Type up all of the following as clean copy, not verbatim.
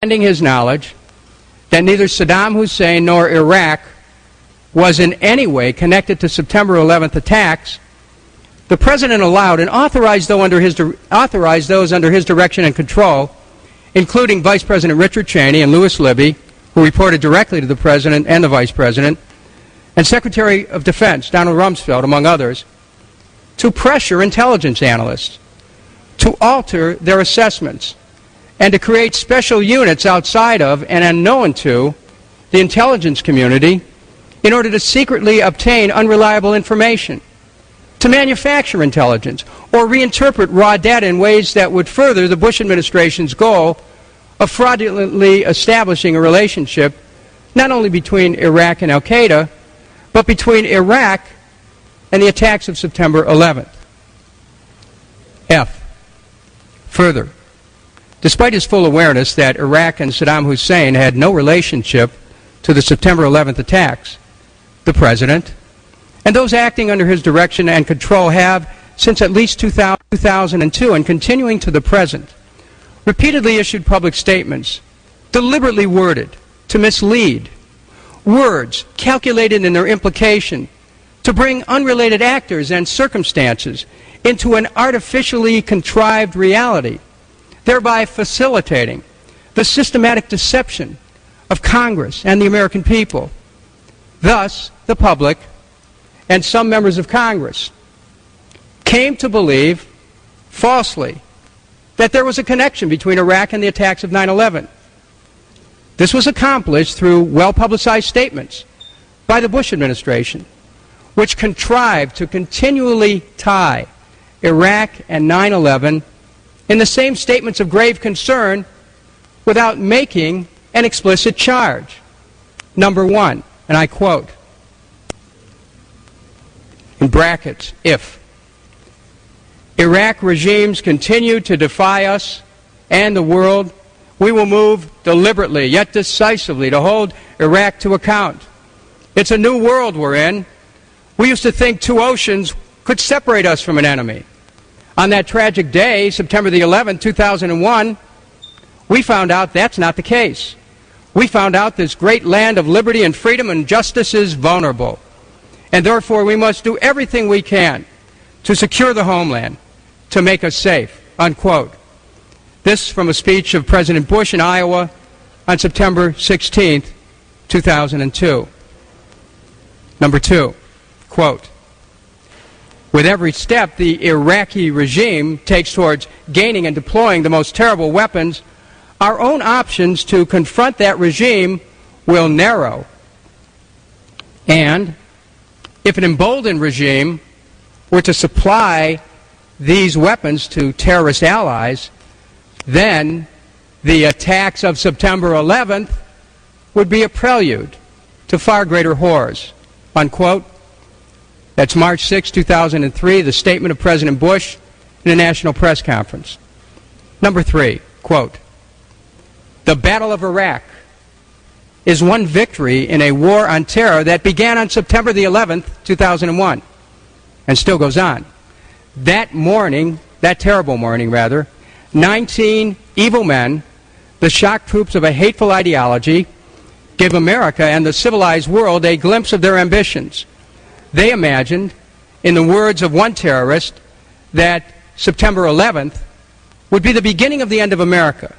His knowledge that neither Saddam Hussein nor Iraq was in any way connected to September 11th attacks, the President allowed and authorized those under his direction and control, including Vice President Richard Cheney and Louis Libby, who reported directly to the President and the Vice President, and Secretary of Defense Donald Rumsfeld, among others, to pressure intelligence analysts to alter their assessments and to create special units outside of and unknown to the intelligence community in order to secretly obtain unreliable information, to manufacture intelligence, or reinterpret raw data in ways that would further the Bush administration's goal of fraudulently establishing a relationship not only between Iraq and Al-Qaeda, but between Iraq and the attacks of September 11th. Further, despite his full awareness that Iraq and Saddam Hussein had no relationship to the September 11th attacks, the President and those acting under his direction and control have, since at least 2002 and continuing to the present, repeatedly issued public statements, deliberately worded to mislead, words calculated in their implication to bring unrelated actors and circumstances into an artificially contrived reality, thereby facilitating the systematic deception of Congress and the American people. Thus, the public and some members of Congress came to believe, falsely, that there was a connection between Iraq and the attacks of 9/11. This was accomplished through well-publicized statements by the Bush administration, which contrived to continually tie Iraq and 9/11 in the same statements of grave concern without making an explicit charge. Number one, and I quote, in brackets, if Iraq regimes continue to defy us and the world, we will move deliberately yet decisively to hold Iraq to account. It's a new world we're in. We used to think two oceans could separate us from an enemy. On that tragic day, September the 11th, 2001, we found out that's not the case. We found out this great land of liberty and freedom and justice is vulnerable. And therefore, we must do everything we can to secure the homeland, to make us safe, unquote. This from a speech of President Bush in Iowa on September 16th, 2002. Number two, quote, with every step the Iraqi regime takes towards gaining and deploying the most terrible weapons, our own options to confront that regime will narrow. And if an emboldened regime were to supply these weapons to terrorist allies, then the attacks of September 11th would be a prelude to far greater horrors, unquote. That's March 6, 2003, the statement of President Bush in a national press conference. Number three, quote, the Battle of Iraq is one victory in a war on terror that began on September the 11th, 2001, and still goes on. That morning, that terrible morning rather, 19 evil men, the shock troops of a hateful ideology, gave America and the civilized world a glimpse of their ambitions. They imagined, in the words of one terrorist, that September 11th would be the beginning of the end of America.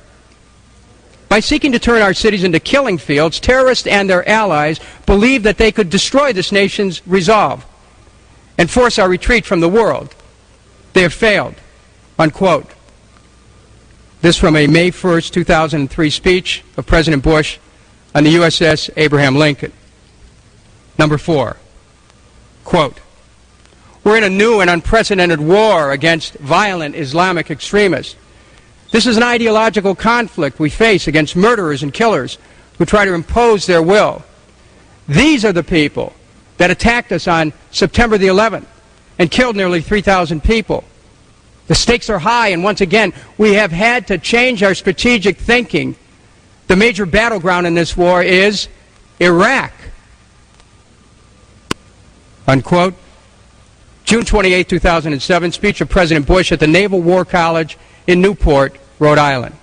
By seeking to turn our cities into killing fields, terrorists and their allies believed that they could destroy this nation's resolve and force our retreat from the world. They have failed, unquote. This from a May 1st, 2003 speech of President Bush on the USS Abraham Lincoln. Number four, quote, we're in a new and unprecedented war against violent Islamic extremists. This is an ideological conflict we face against murderers and killers who try to impose their will. These are the people that attacked us on September the 11th and killed nearly 3,000 people. The stakes are high, and once again, we have had to change our strategic thinking. The major battleground in this war is Iraq, unquote. June 28, 2007, speech of President Bush at the Naval War College in Newport, Rhode Island.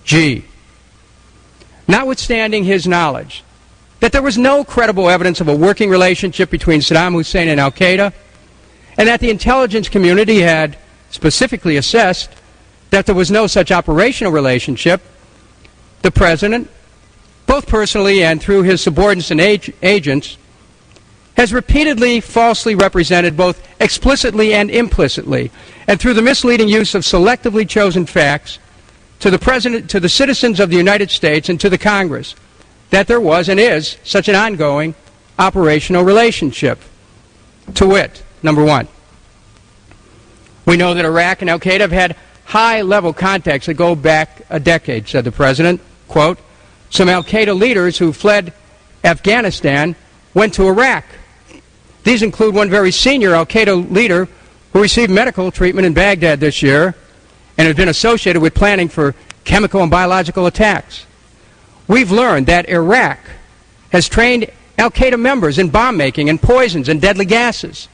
Gee, notwithstanding his knowledge that there was no credible evidence of a working relationship between Saddam Hussein and al-Qaeda, and that the intelligence community had specifically assessed that there was no such operational relationship, the President, both personally and through his subordinates and agents, has repeatedly falsely represented both explicitly and implicitly, and through the misleading use of selectively chosen facts to the President, to the citizens of the United States, and to the Congress, that there was and is such an ongoing operational relationship. To wit, number one, we know that Iraq and al-Qaeda have had high-level contacts that go back a decade, said the President. Quote, some al-Qaeda leaders who fled Afghanistan went to Iraq. These include one very senior al-Qaeda leader who received medical treatment in Baghdad this year and has been associated with planning for chemical and biological attacks. We've learned that Iraq has trained al-Qaeda members in bomb making and poisons and deadly gases.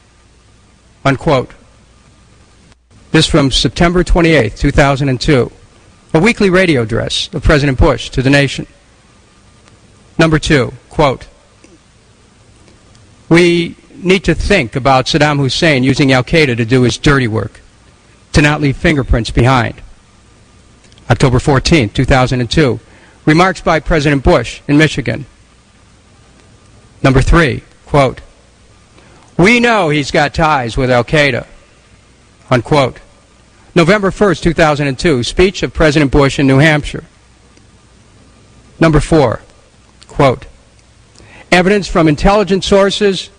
Unquote. This from September 28, 2002, a weekly radio address of President Bush to the nation. Number two, quote, we need to think about Saddam Hussein using al-Qaeda to do his dirty work, to not leave fingerprints behind. October 14, 2002, remarks by President Bush in Michigan. Number three, quote, we know he's got ties with al-Qaeda, unquote. November 1st, 2002, speech of President Bush in New Hampshire. Number four, quote, evidence from intelligence sources,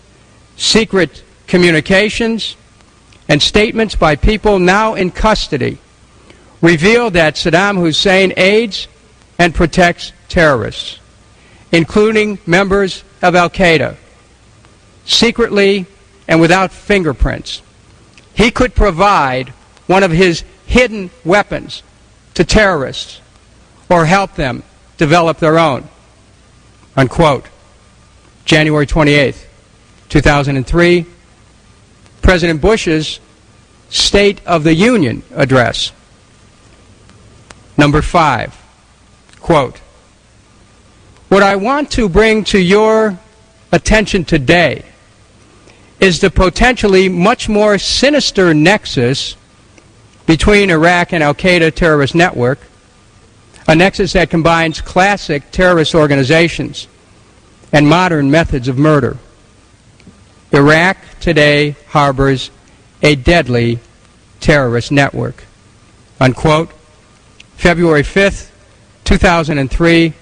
secret communications, and statements by people now in custody reveal that Saddam Hussein aids and protects terrorists, including members of al-Qaeda, secretly and without fingerprints. He could provide one of his hidden weapons to terrorists or help them develop their own, unquote. January 28th, 2003, President Bush's State of the Union address. Number five, quote, what I want to bring to your attention today is the potentially much more sinister nexus between Iraq and al-Qaeda terrorist network, a nexus that combines classic terrorist organizations and modern methods of murder. Iraq today harbors a deadly terrorist network, unquote. February 5th, 2003,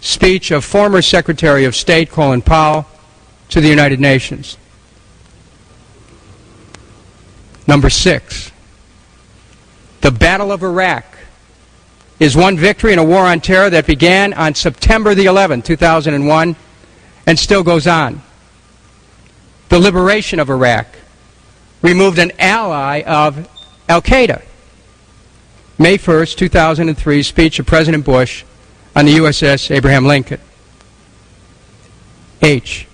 speech of former Secretary of State Colin Powell to the United Nations. Number six, the Battle of Iraq is one victory in a war on terror that began on September the 11th, 2001, and still goes on. The liberation of Iraq removed an ally of al-Qaeda. May 1st, 2003, speech of President Bush on the USS Abraham Lincoln. H.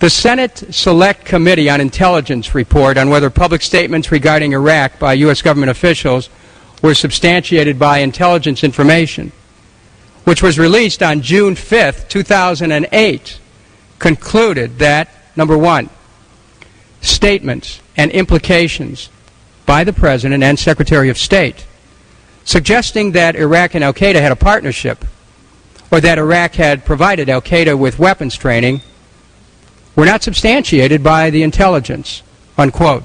The Senate Select Committee on Intelligence report on whether public statements regarding Iraq by U.S. government officials were substantiated by intelligence information, which was released on June 5th, 2008, concluded that, number one, statements and implications by the President and Secretary of State suggesting that Iraq and al-Qaeda had a partnership or that Iraq had provided al-Qaeda with weapons training were not substantiated by the intelligence, unquote.